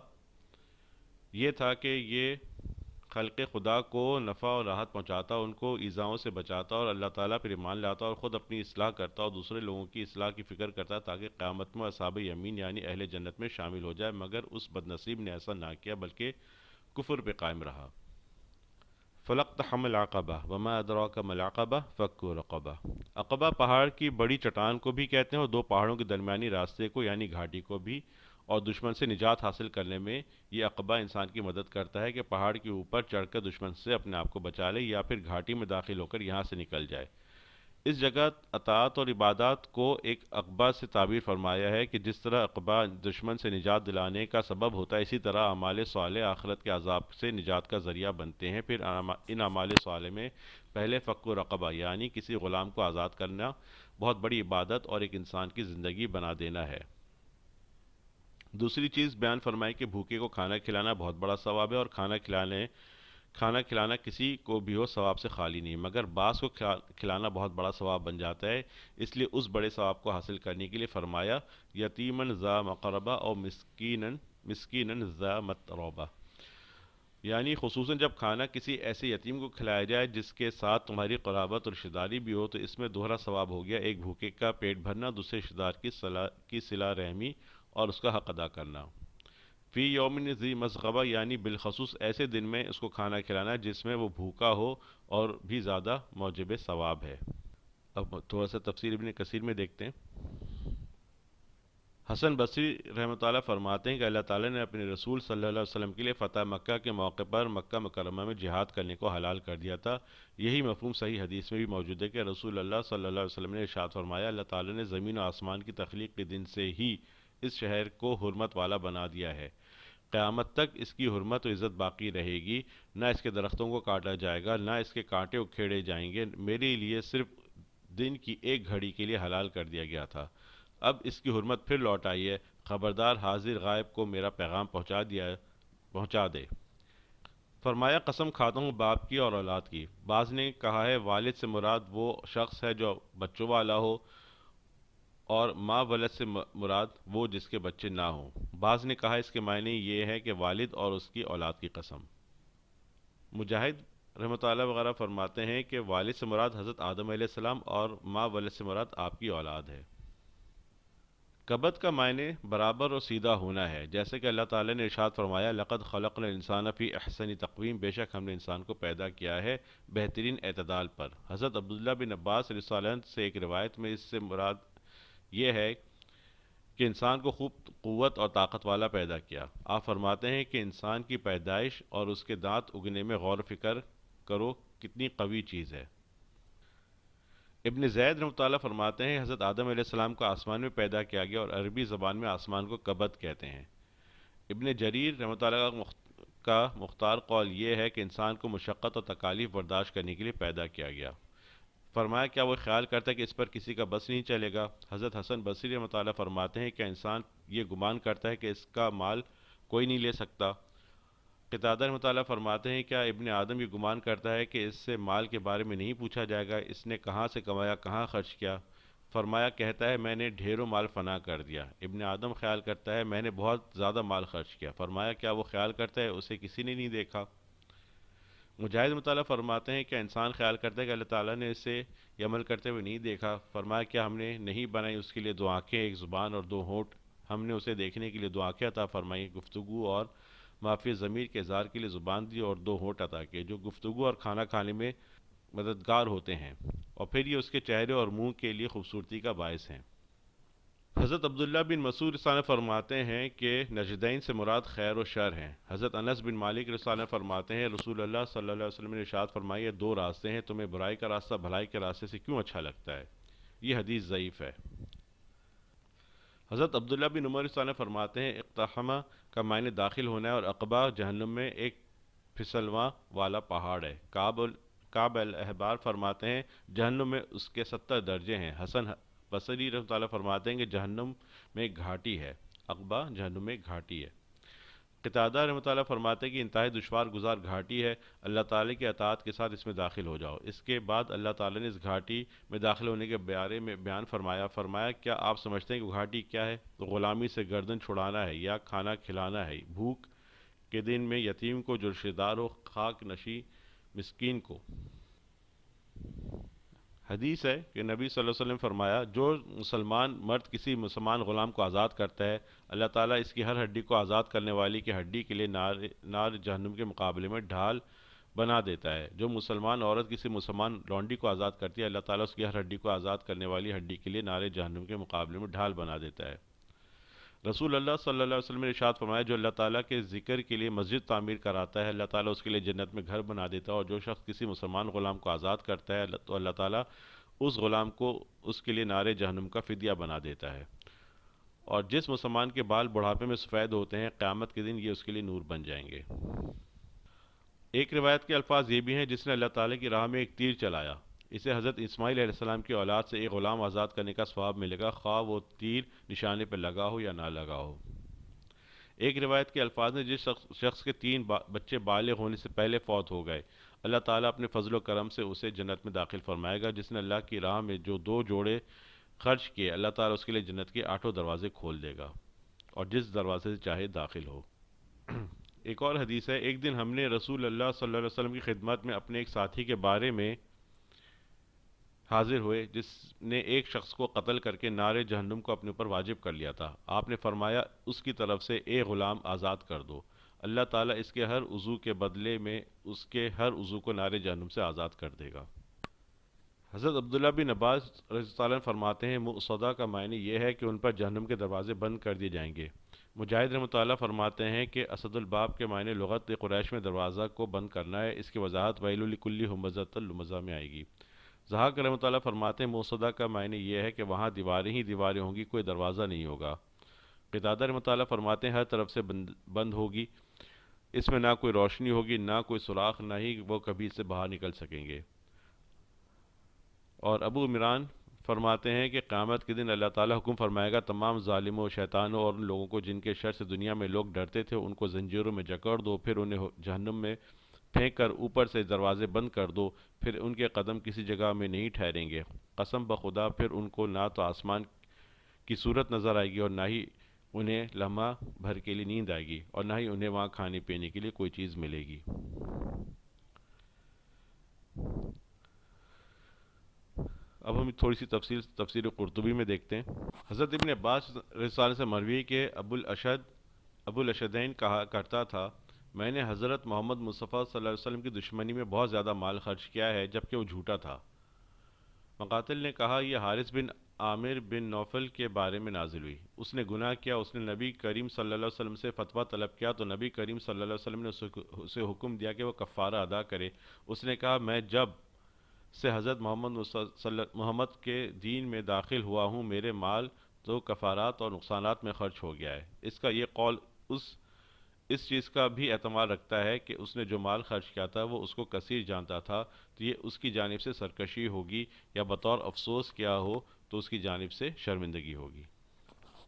یہ تھا کہ یہ خلق خدا کو نفع اور راحت پہنچاتا، ان کو ایذاؤں سے بچاتا، اور اللہ تعالیٰ پر ایمان لاتا اور خود اپنی اصلاح کرتا اور دوسرے لوگوں کی اصلاح کی فکر کرتا تاکہ قیامت میں اصحاب یمین یعنی اہل جنت میں شامل ہو جائے، مگر اس بد نصیب نے ایسا نہ کیا بلکہ کفر پہ قائم رہا۔ فلاقتحم العقبہ وما ادراک ما العقبہ فک رقبہ، عقبہ پہاڑ کی بڑی چٹان کو بھی کہتے ہیں اور دو پہاڑوں کے درمیانی راستے کو یعنی گھاٹی کو بھی، اور دشمن سے نجات حاصل کرنے میں یہ عقبہ انسان کی مدد کرتا ہے کہ پہاڑ کے اوپر چڑھ کر دشمن سے اپنے آپ کو بچا لے یا پھر گھاٹی میں داخل ہو کر یہاں سے نکل جائے۔ اس جگہ اطاعت اور عبادات کو ایک عقبہ سے تعبیر فرمایا ہے کہ جس طرح عقبہ دشمن سے نجات دلانے کا سبب ہوتا ہے، اسی طرح اعمال صالح آخرت کے عذاب سے نجات کا ذریعہ بنتے ہیں۔ پھر ان اعمال صالح میں پہلے فک و رقبہ یعنی کسی غلام کو آزاد کرنا بہت بڑی عبادت اور ایک انسان کی زندگی بنا دینا ہے۔ دوسری چیز بیان فرمائی کہ بھوکے کو کھانا کھلانا بہت بڑا ثواب ہے، اور کھانا کھلانا کسی کو بھی ہو ثواب سے خالی نہیں، مگر بعض کو کھلانا بہت بڑا ثواب بن جاتا ہے۔ اس لیے اس بڑے ثواب کو حاصل کرنے کے لیے فرمایا یتیمن ذا مقربہ اور مسکینن ذا متربہ، یعنی خصوصاً جب کھانا کسی ایسے یتیم کو کھلایا جائے جس کے ساتھ تمہاری قرابت اور رشتہ داری بھی ہو، تو اس میں دوہرا ثواب ہو گیا، ایک بھوکے کا پیٹ بھرنا، دوسرے رشتہ دار کی صلہ رحمی اور اس کا حق ادا کرنا۔ فی یومن ذی مسغبہ یعنی بالخصوص ایسے دن میں اس کو کھانا کھلانا جس میں وہ بھوکا ہو اور بھی زیادہ موجب ثواب ہے۔ اب تھوڑا سا تفسیر ابن کثیر میں دیکھتے ہیں۔ حسن بصری رحمۃ اللہ فرماتے ہیں کہ اللہ تعالیٰ نے اپنے رسول صلی اللہ علیہ وسلم کے لیے فتح مکہ کے موقع پر مکہ مکرمہ میں جہاد کرنے کو حلال کر دیا تھا۔ یہی مفہوم صحیح حدیث میں بھی موجود ہے کہ رسول اللہ صلی اللہ علیہ وسلم نے ارشاد فرمایا، اللہ تعالیٰ نے زمین و آسمان کی تخلیق کے دن سے ہی اس شہر کو حرمت والا بنا دیا ہے، قیامت تک اس کی حرمت و عزت باقی رہے گی، نہ اس کے درختوں کو کاٹا جائے گا، نہ اس کے کانٹے اکھیڑے جائیں گے، میرے لیے صرف دن کی ایک گھڑی کے لیے حلال کر دیا گیا تھا، اب اس کی حرمت پھر لوٹ آئی ہے، خبردار حاضر غائب کو میرا پیغام پہنچا دے۔ فرمایا قسم کھاتا ہوں باپ کی اور اولاد کی۔ بعض نے کہا ہے والد سے مراد وہ شخص ہے جو بچوں والا ہو، اور ماں ولد سے مراد وہ جس کے بچے نہ ہوں۔ بعض نے کہا اس کے معنی یہ ہے کہ والد اور اس کی اولاد کی قسم۔ مجاہد رحمۃ اللہ وغیرہ فرماتے ہیں کہ والد سے مراد حضرت آدم علیہ السلام اور ماں ولد سے مراد آپ کی اولاد ہے۔ کبد کا معنی برابر اور سیدھا ہونا ہے، جیسے کہ اللہ تعالیٰ نے ارشاد فرمایا لقد خلقنا الانسان فی احسن تقویم، بے شک ہم نے انسان کو پیدا کیا ہے بہترین اعتدال پر۔ حضرت عبداللہ بن عباس رضی اللہ عنہ سے ایک روایت میں اس سے مراد یہ ہے کہ انسان کو خوب قوت اور طاقت والا پیدا کیا۔ آپ فرماتے ہیں کہ انسان کی پیدائش اور اس کے دانت اگنے میں غور و فکر کرو کتنی قوی چیز ہے۔ ابن زید رحمۃ اللہ فرماتے ہیں حضرت آدم علیہ السلام کو آسمان میں پیدا کیا گیا، اور عربی زبان میں آسمان کو کبد کہتے ہیں۔ ابن جریر رحمۃ اللہ کا مختار قول یہ ہے کہ انسان کو مشقت اور تکالیف برداشت کرنے کے لیے پیدا کیا گیا۔ فرمایا کیا وہ خیال کرتا ہے کہ اس پر کسی کا بس نہیں چلے گا؟ حضرت حسن بصری رحمۃ اللہ فرماتے ہیں کہ انسان یہ گمان کرتا ہے کہ اس کا مال کوئی نہیں لے سکتا؟ قتادہ رحمۃ اللہ فرماتے ہیں کیا ابن آدم یہ گمان کرتا ہے کہ اس سے مال کے بارے میں نہیں پوچھا جائے گا، اس نے کہاں سے کمایا، کہاں خرچ کیا؟ فرمایا کہتا ہے میں نے ڈھیروں مال فنا کر دیا۔ ابن آدم خیال کرتا ہے میں نے بہت زیادہ مال خرچ کیا۔ فرمایا کیا وہ خیال کرتا ہے اسے کسی نے نہیں دیکھا؟ مجاہد مطالعہ فرماتے ہیں کہ انسان خیال کرتا ہے کہ اللہ تعالیٰ نے اسے یہ عمل کرتے ہوئے نہیں دیکھا۔ فرمایا کیا ہم نے نہیں بنائی اس کے لیے دو آنکھیں، ایک زبان اور دو ہونٹ؟ ہم نے اسے دیکھنے کے لیے دو آنکھیں عطا فرمائی، گفتگو اور معافی ضمیر کے اظہار کے لیے زبان دی، اور دو ہونٹ عطا کیے جو گفتگو اور کھانا کھانے میں مددگار ہوتے ہیں، اور پھر یہ اس کے چہرے اور منہ کے لیے خوبصورتی کا باعث ہیں۔ حضرت عبداللہ بن مسعود رضی اللہ عنہ فرماتے ہیں کہ نجدین سے مراد خیر و شر ہیں۔ حضرت انس بن مالک رضی اللہ عنہ فرماتے ہیں رسول اللہ صلی اللہ علیہ وسلم نے ارشاد فرمایا دو راستے ہیں، تمہیں برائی کا راستہ بھلائی کے راستے سے کیوں اچھا لگتا ہے؟ یہ حدیث ضعیف ہے۔ حضرت عبداللہ بن عمر رضی اللہ عنہ فرماتے ہیں اقتحمہ کا معنی داخل ہونا ہے، اور عقبہ جہنم میں ایک پھسلواں والا پہاڑ ہے۔ کعب الاحبار فرماتے ہیں جہنم میں اس کے 70 درجے ہیں۔ حسن بصری رحمۃ اللہ فرماتے ہیں کہ جہنم میں ایک گھاٹی ہے، عقبہ جہنم میں ایک گھاٹی ہے۔ قتادہ رحمۃ اللہ فرماتے ہیں کہ انتہائی دشوار گزار گھاٹی ہے، اللہ تعالیٰ کی اطاعت کے ساتھ اس میں داخل ہو جاؤ۔ اس کے بعد اللہ تعالیٰ نے اس گھاٹی میں داخل ہونے کے بارے میں بیان فرمایا کیا آپ سمجھتے ہیں کہ وہ گھاٹی کیا ہے؟ تو غلامی سے گردن چھڑانا ہے، یا کھانا کھلانا ہے، بھوک کے دن میں یتیم کو جو رشتہ دار ہو، خاک نشی مسکین کو۔ حدیث ہے کہ نبی صلی اللہ علیہ وسلم فرمایا جو مسلمان مرد کسی مسلمان غلام کو آزاد کرتا ہے، اللہ تعالیٰ اس کی ہر ہڈی کو آزاد کرنے والی کی ہڈی کے لیے نار جہنم کے مقابلے میں ڈھال بنا دیتا ہے۔ جو مسلمان عورت کسی مسلمان لونڈی کو آزاد کرتی ہے، اللہ تعالیٰ اس کی ہر ہڈی کو آزاد کرنے والی ہڈی کے لیے نار جہنم کے مقابلے میں ڈھال بنا دیتا ہے۔ رسول اللہ صلی اللہ علیہ وسلم نے ارشاد فرمایا جو اللہ تعالیٰ کے ذکر کے لیے مسجد تعمیر کراتا ہے، اللہ تعالیٰ اس کے لیے جنت میں گھر بنا دیتا ہے، اور جو شخص کسی مسلمان غلام کو آزاد کرتا ہے تو اللہ تعالیٰ اس غلام کو اس کے لیے نار جہنم کا فدیہ بنا دیتا ہے، اور جس مسلمان کے بال بڑھاپے میں سفید ہوتے ہیں قیامت کے دن یہ اس کے لیے نور بن جائیں گے۔ ایک روایت کے الفاظ یہ بھی ہیں، جس نے اللہ تعالیٰ کی راہ میں ایک تیر چلایا، اسے حضرت اسماعیل علیہ السلام کی اولاد سے ایک غلام آزاد کرنے کا ثواب ملے گا، خواہ وہ تیر نشانے پہ لگا ہو یا نہ لگا ہو۔ ایک روایت کے الفاظ ہیں، جس شخص کے تین بچے بالغ ہونے سے پہلے فوت ہو گئے، اللہ تعالیٰ اپنے فضل و کرم سے اسے جنت میں داخل فرمائے گا۔ جس نے اللہ کی راہ میں جو 2 جوڑے خرچ کیے، اللہ تعالیٰ اس کے لیے جنت کے 8 دروازے کھول دے گا، اور جس دروازے سے چاہے داخل ہو۔ ایک اور حدیث ہے، ایک دن ہم نے رسول اللہ صلی اللہ علیہ وسلم کی خدمت میں اپنے ایک ساتھی کے بارے میں حاضر ہوئے جس نے ایک شخص کو قتل کر کے نار جہنم کو اپنے اوپر واجب کر لیا تھا۔ آپ نے فرمایا، اس کی طرف سے ایک غلام آزاد کر دو، اللہ تعالیٰ اس کے ہر عضو کے بدلے میں اس کے ہر عضو کو نار جہنم سے آزاد کر دے گا۔ حضرت عبداللہ بن عباس رضی اللہ عنہ فرماتے ہیں، مؤصدہ کا معنی یہ ہے کہ ان پر جہنم کے دروازے بند کر دیے جائیں گے۔ مجاہد رحمۃ اللہ فرماتے ہیں کہ اسد الباب کے معنی لغت قریش میں دروازہ کو بند کرنا ہے، اس کی وضاحت ویل لکل ہمزۃ لمزہ میں آئے گی۔ ضحاک رحمۃ اللہ فرماتے ہیں، مؤصدہ کا معنی یہ ہے کہ وہاں دیواریں ہی دیواریں ہوں گی، کوئی دروازہ نہیں ہوگا۔ قتادہ رحمۃ اللہ فرماتے ہیں، ہر طرف سے بند ہوگی، اس میں نہ کوئی روشنی ہوگی، نہ کوئی سوراخ، نہ ہی وہ کبھی اس سے باہر نکل سکیں گے۔ اور ابو عمران فرماتے ہیں کہ قیامت کے دن اللہ تعالیٰ حکم فرمائے گا، تمام ظالموں، شیطانوں اور ان لوگوں کو جن کے شر سے دنیا میں لوگ ڈرتے تھے، ان کو زنجیروں میں جکڑ دو، پھر انہیں جہنم میں پھینک کر اوپر سے دروازے بند کر دو، پھر ان کے قدم کسی جگہ میں نہیں ٹھہریں گے، قسم بخدا پھر ان کو نہ تو آسمان کی صورت نظر آئے گی، اور نہ ہی انہیں لمحہ بھر کے لیے نیند آئے گی، اور نہ ہی انہیں وہاں کھانے پینے کے لیے کوئی چیز ملے گی۔ اب ہم تھوڑی سی تفسیر قرطبی میں دیکھتے ہیں۔ حضرت ابن عباس رضی اللہ عنہ سے مروی کہ ابو الاشدین کہا کرتا تھا، میں نے حضرت محمد مصطفیٰ صلی اللہ علیہ وسلم کی دشمنی میں بہت زیادہ مال خرچ کیا ہے، جبکہ وہ جھوٹا تھا۔ مقاتل نے کہا، یہ حارث بن عامر بن نوفل کے بارے میں نازل ہوئی، اس نے گناہ کیا، اس نے نبی کریم صلی اللہ علیہ وسلم سے فتویٰ طلب کیا تو نبی کریم صلی اللہ علیہ وسلم نے اسے حکم دیا کہ وہ کفارہ ادا کرے۔ اس نے کہا، میں جب سے حضرت محمد کے دین میں داخل ہوا ہوں، میرے مال تو کفارات اور نقصانات میں خرچ ہو گیا ہے۔ اس کا یہ قول اس چیز کا بھی احتمال رکھتا ہے کہ اس نے جو مال خرچ کیا تھا وہ اس کو کثیر جانتا تھا، تو یہ اس کی جانب سے سرکشی ہوگی، یا بطور افسوس کیا ہو تو اس کی جانب سے شرمندگی ہوگی۔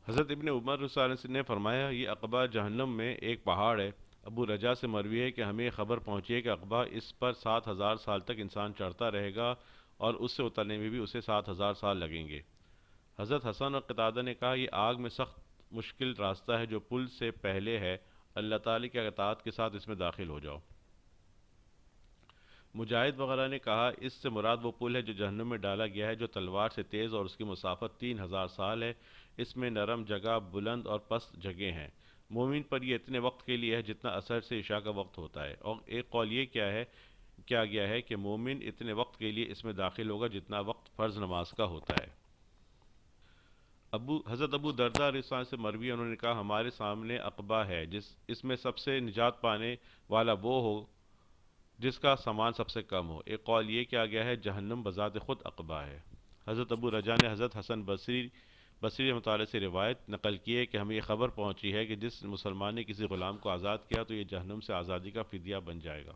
حضرت ابن عمر رضی اللہ عنہ نے فرمایا، یہ عقبہ جہنم میں ایک پہاڑ ہے۔ ابو رجا سے مروی ہے کہ ہمیں خبر پہنچی ہے کہ عقبہ اس پر 7,000 سال تک انسان چڑھتا رہے گا، اور اس سے اترنے میں بھی اسے 7,000 سال لگیں گے۔ حضرت حسن اور قتادہ نے کہا، یہ آگ میں سخت مشکل راستہ ہے جو پل سے پہلے ہے، اللہ تعالی کی اطاعت کے ساتھ اس میں داخل ہو جاؤ۔ مجاہد وغیرہ نے کہا، اس سے مراد وہ پل ہے جو جہنم میں ڈالا گیا ہے، جو تلوار سے تیز، اور اس کی مسافت 3,000 سال ہے، اس میں نرم جگہ، بلند اور پست جگہ ہیں۔ مومن پر یہ اتنے وقت کے لیے ہے جتنا عصر سے عشاء کا وقت ہوتا ہے، اور ایک قول یہ کیا گیا ہے کہ مومن اتنے وقت کے لیے اس میں داخل ہوگا جتنا وقت فرض نماز کا ہوتا ہے۔ حضرت ابو دردہ رضی اللہ عنہ سے مروی، انہوں نے کہا، ہمارے سامنے عقبہ ہے، اس میں سب سے نجات پانے والا وہ ہو جس کا سامان سب سے کم ہو۔ ایک قول یہ کیا گیا ہے، جہنم بذات خود عقبہ ہے۔ حضرت ابو رجا نے حضرت حسن بصری رحمۃ اللہ سے روایت نقل کی ہے کہ ہمیں یہ خبر پہنچی ہے کہ جس مسلمان نے کسی غلام کو آزاد کیا تو یہ جہنم سے آزادی کا فدیہ بن جائے گا۔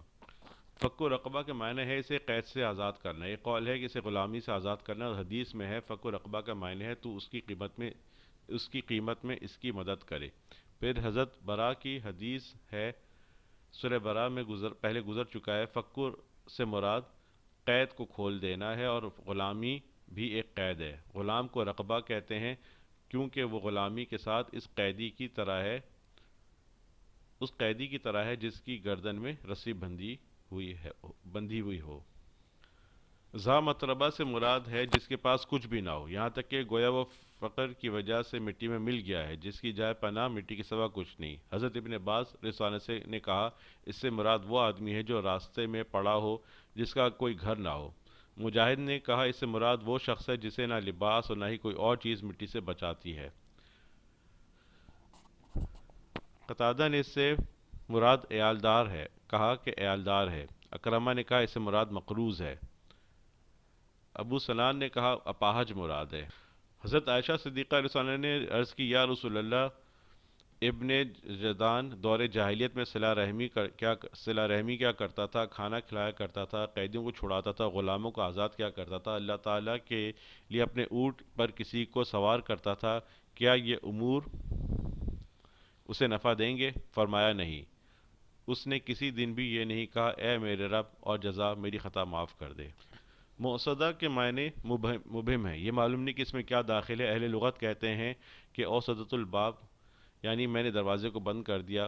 فک و رقبہ کے معنی ہے اسے قید سے آزاد کرنا، ایک قول ہے کہ اسے غلامی سے آزاد کرنا، اور حدیث میں ہے فک و رقبہ کا معنی ہے تو اس کی قیمت میں اس کی مدد کرے۔ پھر حضرت برا کی حدیث ہے، سورہ برا میں پہلے گزر چکا ہے، فکر سے مراد قید کو کھول دینا ہے، اور غلامی بھی ایک قید ہے۔ غلام کو رقبہ کہتے ہیں کیونکہ وہ غلامی کے ساتھ اس قیدی کی طرح ہے جس کی گردن میں رسی بندھی ہوئی ہو۔ ذا مطربہ سے مراد ہے جس کے پاس کچھ بھی نہ ہو، یہاں تک کہ گویا وہ فقر کی وجہ سے مٹی میں مل گیا ہے، جس کی جائے پناہ مٹی کے سوا کچھ نہیں۔ حضرت ابن عباس رضی اللہ عنہ نے کہا، اس سے مراد وہ آدمی ہے جو راستے میں پڑا ہو جس کا کوئی گھر نہ ہو۔ مجاہد نے کہا، اس سے مراد وہ شخص ہے جسے نہ لباس اور نہ ہی کوئی اور چیز مٹی سے بچاتی ہے۔ قتادہ نے اس سے مراد عیالدار ہے کہا کہ عیالدار ہے۔ اکرمہ نے کہا، اس سے مراد مقروض ہے۔ ابو سنان نے کہا اپاہج مراد ہے۔ حضرت عائشہ صدیقہ رضی اللہ عنہا نے عرض کی یا رسول اللہ، ابن جدان دور جاہلیت میں صلہ رحمی کیا کرتا تھا، کھانا کھلایا کرتا تھا، قیدیوں کو چھڑاتا تھا، غلاموں کو آزاد کیا کرتا تھا، اللہ تعالیٰ کے لیے اپنے اونٹ پر کسی کو سوار کرتا تھا، کیا یہ امور اسے نفع دیں گے؟ فرمایا نہیں۔ اس نے کسی دن بھی یہ نہیں کہا اے میرے رب اور جزا میری خطا معاف کر دے۔ موصدہ کے معنی مبہم ہے، یہ معلوم نہیں کہ اس میں کیا داخل ہے۔ اہل لغت کہتے ہیں کہ اوسدت الباب یعنی میں نے دروازے کو بند کر دیا،